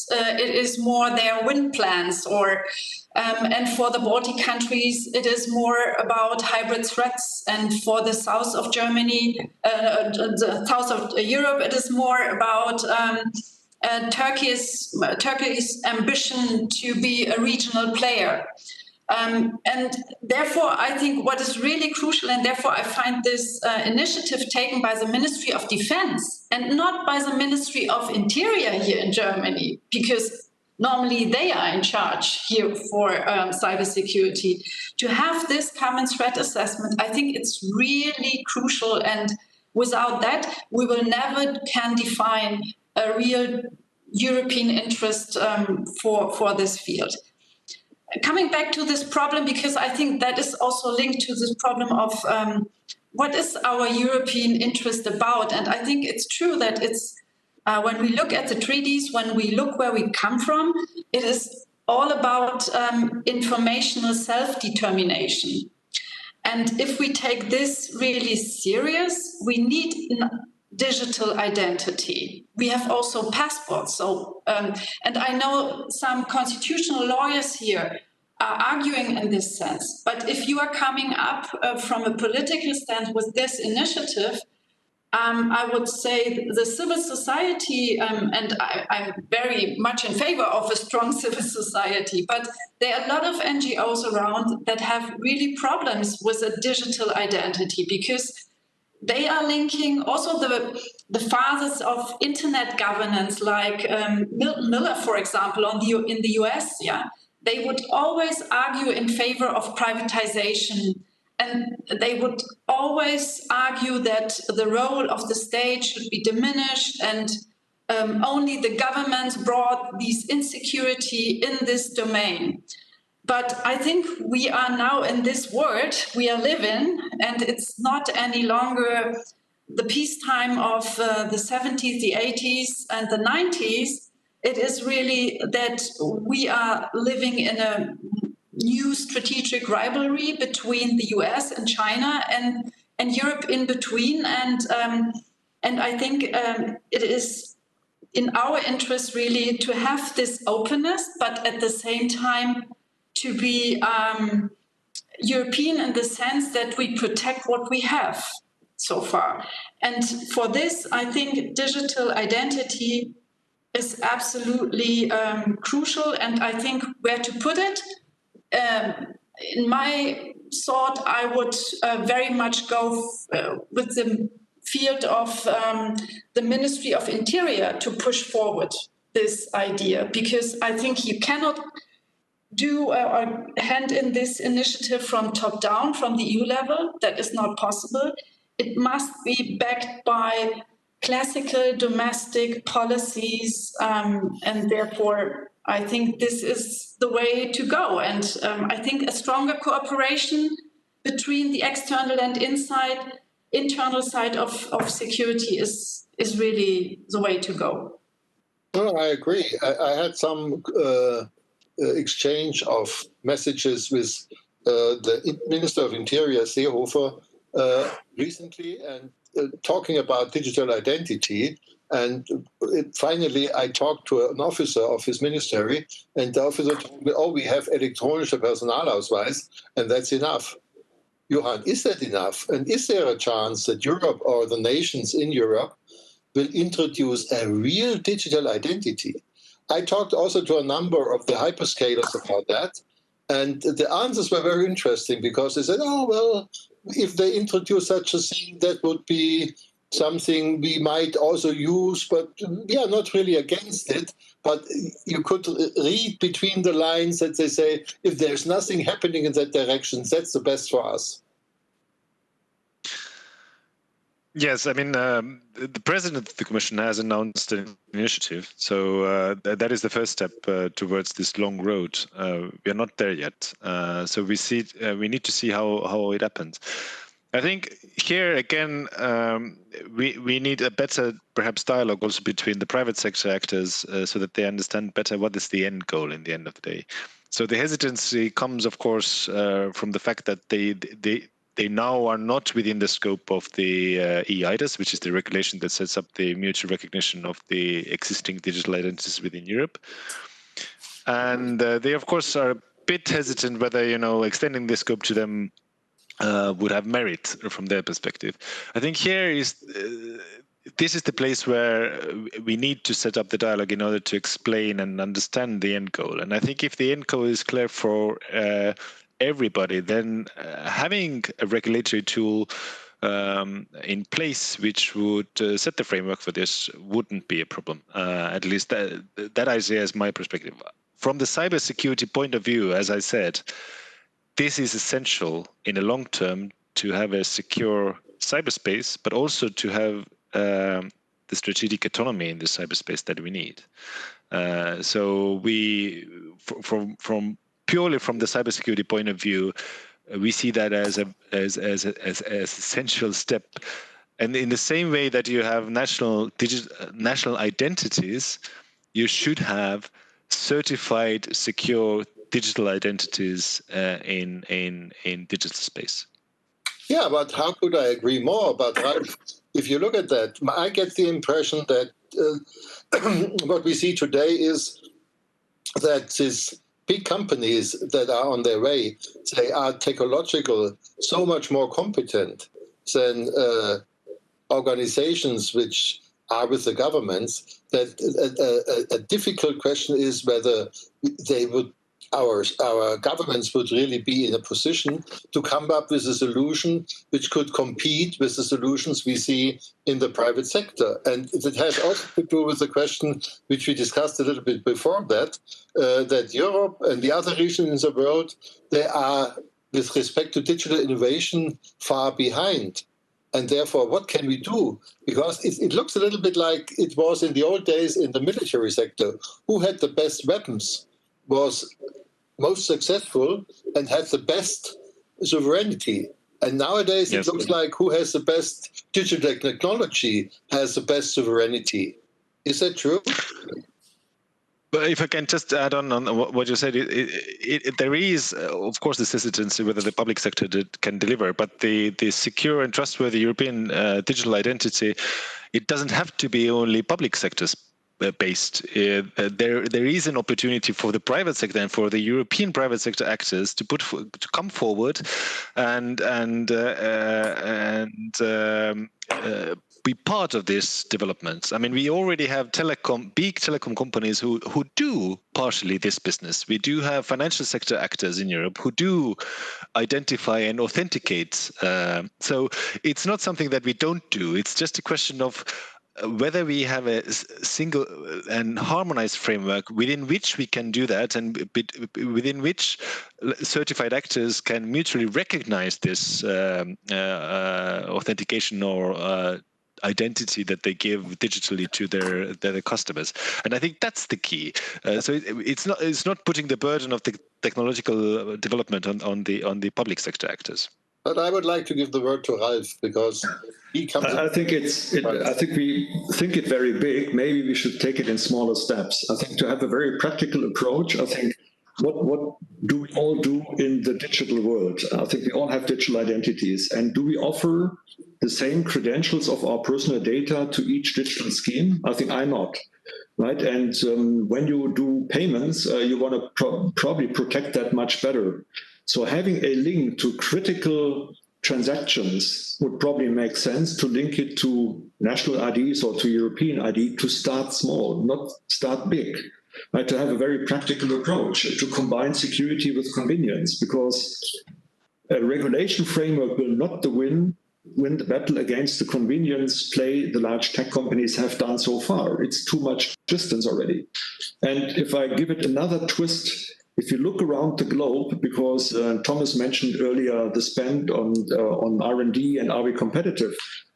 is more their wind plans, and for the Baltic countries, it is more about hybrid threats. And for the south of Germany, the south of Europe, it is more about Turkey's ambition to be a regional player. And therefore, I think what is really crucial, and therefore I find this initiative taken by the Ministry of Defense and not by the Ministry of Interior here in Germany, because normally they are in charge here for cybersecurity, to have this common threat assessment. I think it's really crucial, and without that, we will never can define a real European interest for this field. Coming back to this problem, because I think that is also linked to this problem of what is our European interest about? And I think it's true that it's when we look at the treaties, when we look where we come from, it is all about informational self-determination. And if we take this really serious, we need digital identity. We have also passports. So, and I know some constitutional lawyers here are arguing in this sense. But if you are coming up from a political stand with this initiative, I would say the civil society, and I'm very much in favor of a strong civil society, but there are a lot of NGOs around that have really problems with a digital identity, because they are linking also the fathers of internet governance, like Milton Miller, for example, in the US. Yeah, they would always argue in favor of privatization, and they would always argue that the role of the state should be diminished, and only the governments brought these insecurity in this domain. But I think we are now in this world we are living, and it's not any longer the peacetime of the 70s, the 80s, and the 90s. It is really that we are living in a new strategic rivalry between the US and China and Europe in between. And I think it is in our interest really to have this openness, but at the same time to be European in the sense that we protect what we have so far. And for this, I think digital identity is absolutely crucial. And I think where to put it, in my thought, I would very much go with the field of the Ministry of Interior to push forward this idea, because I think you cannot do or hand in this initiative from top down, from the EU level. That is not possible. It must be backed by classical domestic policies, and therefore I think this is the way to go. And I think a stronger cooperation between the external and internal side of security is really the way to go. No, I agree. I had some exchange of messages with the Minister of Interior, Seehofer, recently, and talking about digital identity. And finally, I talked to an officer of his ministry, and the officer told me, we have elektronische Personalausweis, and that's enough. Juhan, is that enough? And is there a chance that Europe or the nations in Europe will introduce a real digital identity? I talked also to a number of the hyperscalers about that, and the answers were very interesting, because they said, if they introduce such a thing, that would be something we might also use, but we are not really against it. But you could read between the lines that they say, if there's nothing happening in that direction, that's the best for us. Yes, I mean, the president of the Commission has announced an initiative. So that is the first step towards this long road. We are not there yet. So we need to see how it happens. I think here again, we need a better, perhaps, dialogue also between the private sector actors, so that they understand better what is the end goal in the end of the day. So the hesitancy comes, of course, from the fact that they now are not within the scope of the EIDAS, which is the regulation that sets up the mutual recognition of the existing digital identities within Europe. And they, of course, are a bit hesitant whether, extending the scope to them would have merit from their perspective. I think here this is the place where we need to set up the dialogue in order to explain and understand the end goal. And I think if the end goal is clear for everybody, then having a regulatory tool in place which would set the framework for this wouldn't be a problem. At least that I see as my perspective. From the cybersecurity point of view, as I said, this is essential in the long term to have a secure cyberspace, but also to have the strategic autonomy in the cyberspace that we need. So from purely from the cybersecurity point of view, we see that as an essential step. And in the same way that you have national identities, you should have certified, secure digital identities in digital space. Yeah, but how could I agree more? But if you look at that, I get the impression that what we see today is that these big companies that are on their way, they are technological, so much more competent than organizations which are with the governments, that a difficult question is whether they would, our governments would really be in a position to come up with a solution which could compete with the solutions we see in the private sector. And it has also to do with the question which we discussed a little bit before that, that Europe and the other regions in the world, they are, with respect to digital innovation, far behind. And therefore, what can we do? Because it looks a little bit like it was in the old days in the military sector. Who had the best weapons was most successful and had the best sovereignty. And nowadays it looks like who has the best digital technology has the best sovereignty. Is that true? But if I can just add on what you said, there is, of course, this hesitancy whether the public sector can deliver, but the secure and trustworthy European digital identity, it doesn't have to be only public sectors based. There is an opportunity for the private sector and for the European private sector actors to come forward and be part of this development. I mean, we already have big telecom companies who do partially this business. We do have financial sector actors in Europe who do identify and authenticate. So it's not something that we don't do. It's just a question of whether we have a single and harmonized framework within which we can do that, and within which certified actors can mutually recognize this authentication or identity that they give digitally to their customers. And I think that's the key. So it's not putting the burden of the technological development on the public sector actors. But I would like to give the word to Ralf, because he comes. I think I think we think it very big. Maybe we should take it in smaller steps. I think to have a very practical approach. I think what do we all do in the digital world? I think we all have digital identities, and do we offer the same credentials of our personal data to each digital scheme? I think I'm not. Right, and when you do payments, you want to probably protect that much better. So having a link to critical transactions would probably make sense, to link it to national IDs or to European ID, to start small, not start big. Right, to have a very practical approach, to combine security with convenience, because a regulation framework will not win the battle against the convenience play the large tech companies have done so far. It's too much distance already. And if I give it another twist, if you look around the globe, because Thomas mentioned earlier the spend on R&D and are we competitive?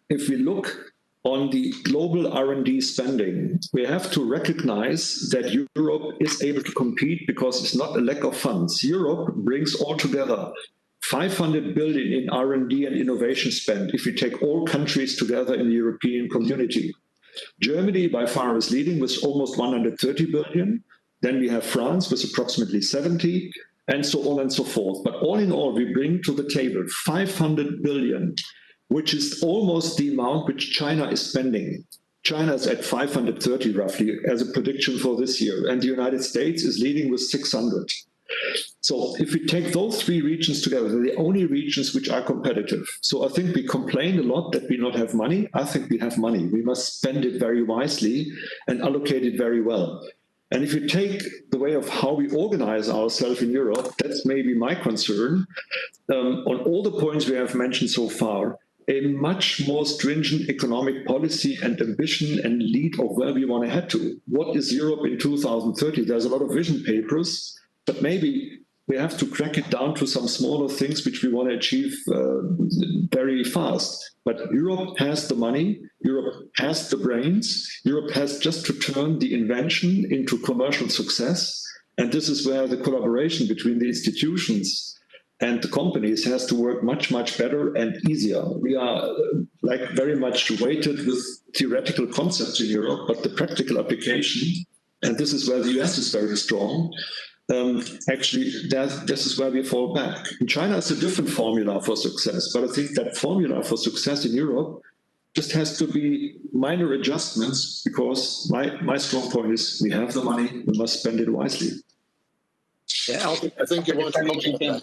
If we look on the global R&D spending, we have to recognize that Europe is able to compete because it's not a lack of funds. Europe brings altogether 500 billion in R&D and innovation spend if you take all countries together in the European community. Germany by far is leading with almost 130 billion. Then we have France with approximately 70, and so on and so forth. But all in all, we bring to the table 500 billion, which is almost the amount which China is spending. China is at 530 roughly as a prediction for this year, and the United States is leading with 600. So if we take those three regions together, they're the only regions which are competitive. So I think we complain a lot that we don't have money. I think we have money. We must spend it very wisely and allocate it very well. And if you take the way of how we organize ourselves in Europe, that's maybe my concern. On all the points we have mentioned so far, a much more stringent economic policy and ambition and lead of where we want to head to. What is Europe in 2030? There's a lot of vision papers, but maybe we have to crack it down to some smaller things which we want to achieve very fast. But Europe has the money, Europe has the brains, Europe has just to turn the invention into commercial success. And this is where the collaboration between the institutions and the companies has to work much, much better and easier. We are very much weighted with theoretical concepts in Europe, but the practical application, and this is where the US is very strong, actually, this is where we fall back. In China, it's a different formula for success, but I think that formula for success in Europe just has to be minor adjustments, because my strong point is we have the money, we must spend it wisely. Yeah, I think you want to mention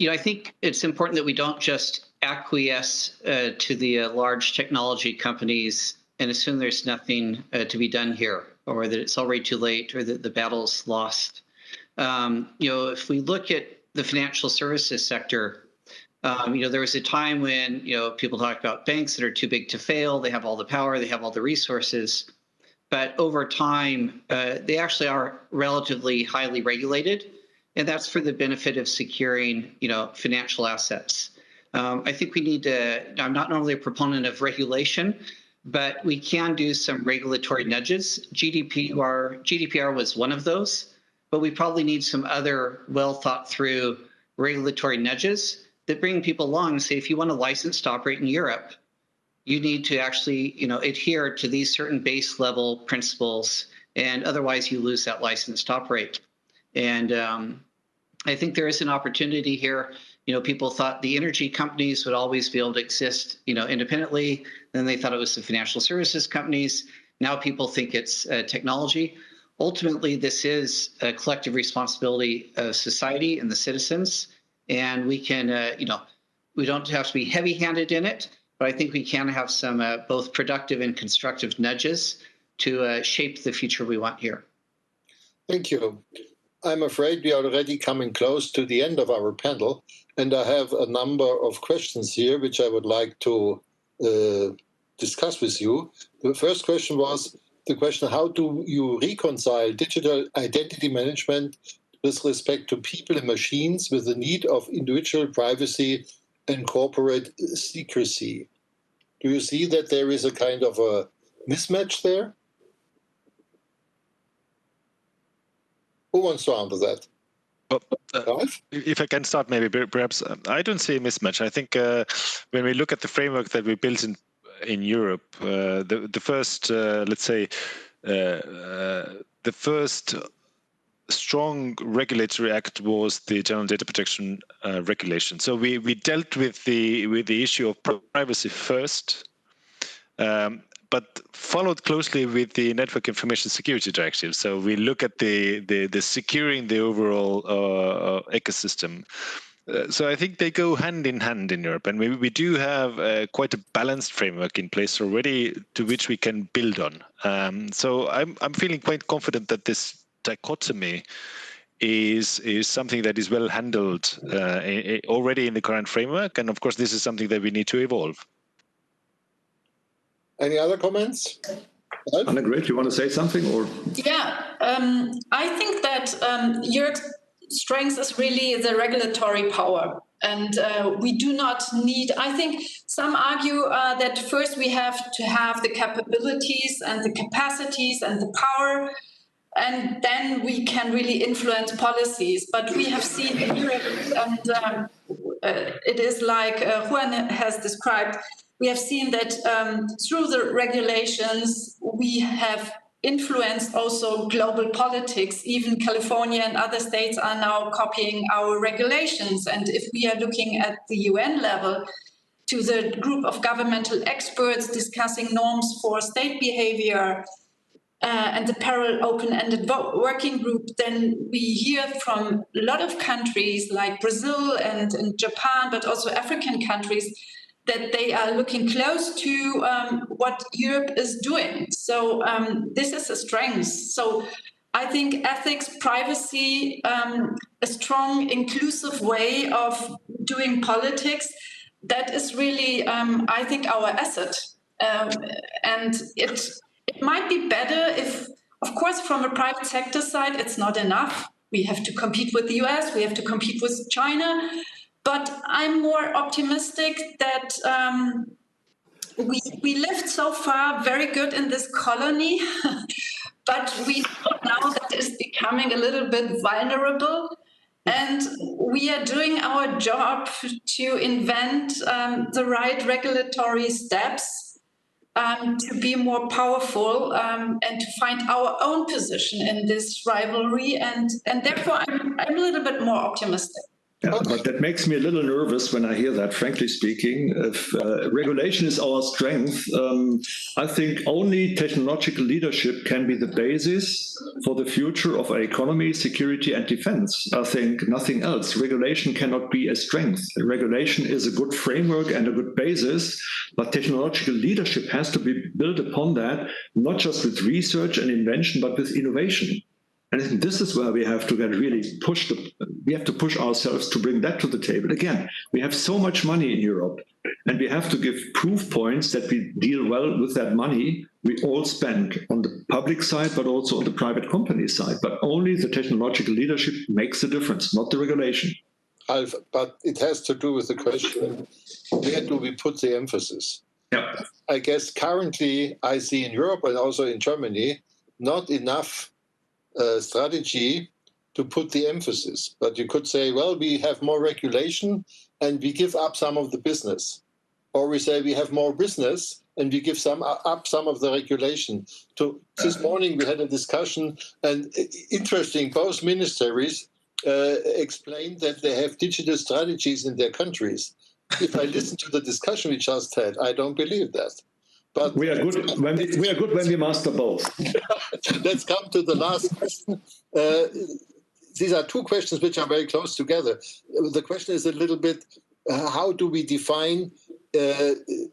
I think it's important that we don't just acquiesce to the large technology companies and assume there's nothing to be done here, or that it's already too late, or that the battle's lost. If we look at the financial services sector, there was a time when, people talk about banks that are too big to fail. They have all the power, they have all the resources, but over time, they actually are relatively highly regulated, and that's for the benefit of securing, financial assets. I think we need to. I'm not normally a proponent of regulation, but we can do some regulatory nudges. GDPR was one of those, but we probably need some other well thought through regulatory nudges that bring people along and say, if you want a license to operate in Europe, you need to actually, adhere to these certain base level principles, and otherwise you lose that license to operate. And I think there is an opportunity here. People thought the energy companies would always be able to exist, independently. Then they thought it was the financial services companies. Now people think it's technology. Ultimately, this is a collective responsibility of society and the citizens. And we can, we don't have to be heavy-handed in it, but I think we can have some both productive and constructive nudges to shape the future we want here. Thank you. I'm afraid we are already coming close to the end of our panel, and I have a number of questions here which I would like to discuss with you. The first question was the question, how do you reconcile digital identity management with respect to people and machines with the need of individual privacy and corporate secrecy? Do you see that there is a kind of a mismatch there? Who wants to answer that? Well, if I can start, maybe perhaps I don't see a mismatch. I think when we look at the framework that we built in Europe, the first, let's say, the first strong regulatory act was the General Data Protection Regulation. So we dealt with the issue of privacy first, but followed closely with the Network Information Security Directive. So we look at the securing the overall ecosystem. So I think they go hand in hand in Europe, and we do have quite a balanced framework in place already to which we can build on. So I'm feeling quite confident that this dichotomy is something that is well handled already in the current framework, and of course this is something that we need to evolve. Any other comments? Annegret, you want to say something? Or yeah, I think that Europe's strength is really the regulatory power. And we do not need, I think some argue that first we have to have the capabilities and the capacities and the power, and then we can really influence policies. But we have seen in Europe, and it is like Juhan has described, we have seen that through the regulations, we have influenced also global politics. Even California and other states are now copying our regulations. And if we are looking at the UN level, to the group of governmental experts discussing norms for state behavior, and the parallel open-ended working group, then we hear from a lot of countries like Brazil and Japan, but also African countries, that they are looking close to what Europe is doing. So this is a strength. So I think ethics, privacy, a strong, inclusive way of doing politics, that is really, I think, our asset. And it might be better if, of course, from a private sector side, it's not enough. We have to compete with the US, we have to compete with China. But I'm more optimistic that we lived so far very good in this colony, but we know now that it's becoming a little bit vulnerable. And we are doing our job to invent the right regulatory steps to be more powerful and to find our own position in this rivalry. And therefore, I'm a little bit more optimistic. Yeah, but that makes me a little nervous when I hear that, frankly speaking. If regulation is our strength, I think only technological leadership can be the basis for the future of our economy, security, and defense. I think nothing else. Regulation cannot be a strength. Regulation is a good framework and a good basis, but technological leadership has to be built upon that, not just with research and invention, but with innovation. And I think this is where we have to get really pushed. We have to push ourselves to bring that to the table. Again, we have so much money in Europe, and we have to give proof points that we deal well with that money we all spend on the public side, but also on the private company side. But only the technological leadership makes a difference, not the regulation. But it has to do with the question, where do we put the emphasis? Yeah. I guess currently I see in Europe and also in Germany not enough strategy to put the emphasis. But you could say, well, we have more regulation and we give up some of the business. Or we say we have more business and we give up some of the regulation. This morning we had a discussion, and interesting, both ministries explained that they have digital strategies in their countries. If I listen to the discussion we just had, I don't believe that. But we are good when we master both. Let's come to the last question. These are two questions which are very close together. The question is a little bit, how do we define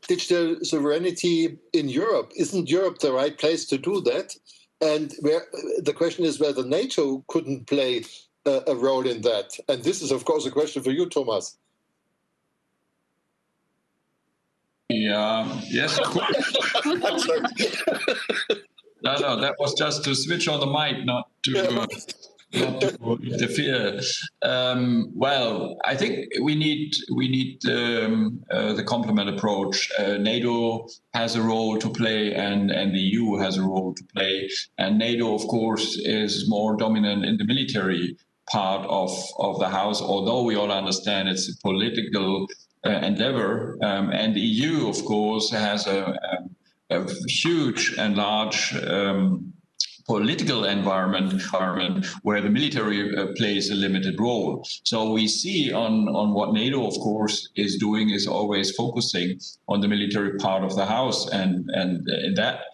digital sovereignty in Europe? Isn't Europe the right place to do that? And the question is whether NATO couldn't play a role in that. And this is, of course, a question for you, Thomas. Yeah, yes, of course. I'm sorry. No, that was just to switch on the mic, not to interfere. Well, I think we need the complement approach. NATO has a role to play, and the EU has a role to play. And NATO, of course, is more dominant in the military part of the house, although we all understand it's a political endeavor. And the EU, of course, has a huge and large political environment where the military plays a limited role. So we see on what NATO, of course, is doing is always focusing on the military part of the house. And in that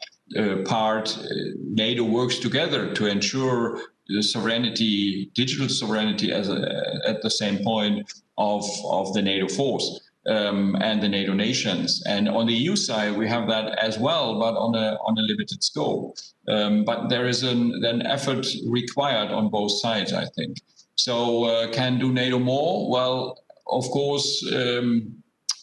part, NATO works together to ensure the sovereignty, digital sovereignty, at the same point of the NATO force and the NATO nations. And on the EU side, we have that as well, but on a limited scope. But there is an effort required on both sides, I think. So can do NATO more? Well, of course,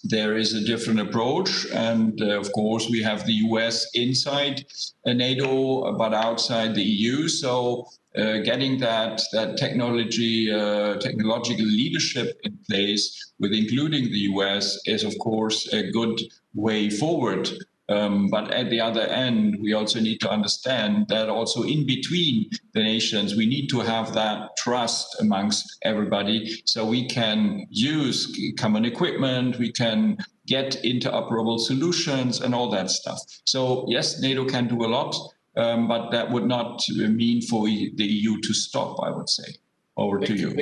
there is a different approach. And of course, we have the US inside NATO, but outside the EU. So getting that technological leadership in place with including the US is, of course, a good way forward. But at the other end, we also need to understand that also in between the nations, we need to have that trust amongst everybody so we can use common equipment, we can get interoperable solutions and all that stuff. So yes, NATO can do a lot. But that would not mean for the EU to stop, I would say. Over to you.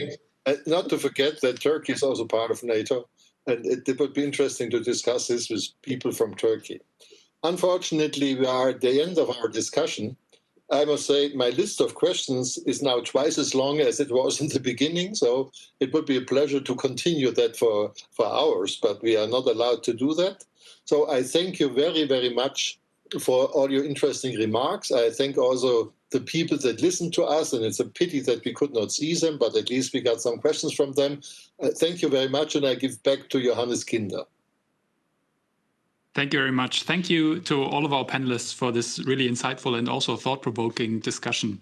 Not to forget that Turkey is also part of NATO, and it would be interesting to discuss this with people from Turkey. Unfortunately, we are at the end of our discussion. I must say my list of questions is now twice as long as it was in the beginning, so it would be a pleasure to continue that for hours, but we are not allowed to do that. So I thank you very, very much for all your interesting remarks. I thank also the people that listened to us, and it's a pity that we could not see them, but at least we got some questions from them. Thank you very much, and I give back to Johannes Kinder. Thank you very much. Thank you to all of our panelists for this really insightful and also thought-provoking discussion.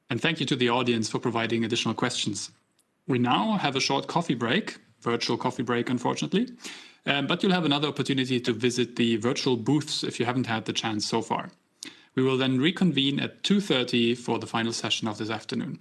And thank you to the audience for providing additional questions. We now have a short coffee break, virtual coffee break, unfortunately. But you'll have another opportunity to visit the virtual booths if you haven't had the chance so far. We will then reconvene at 2:30 for the final session of this afternoon.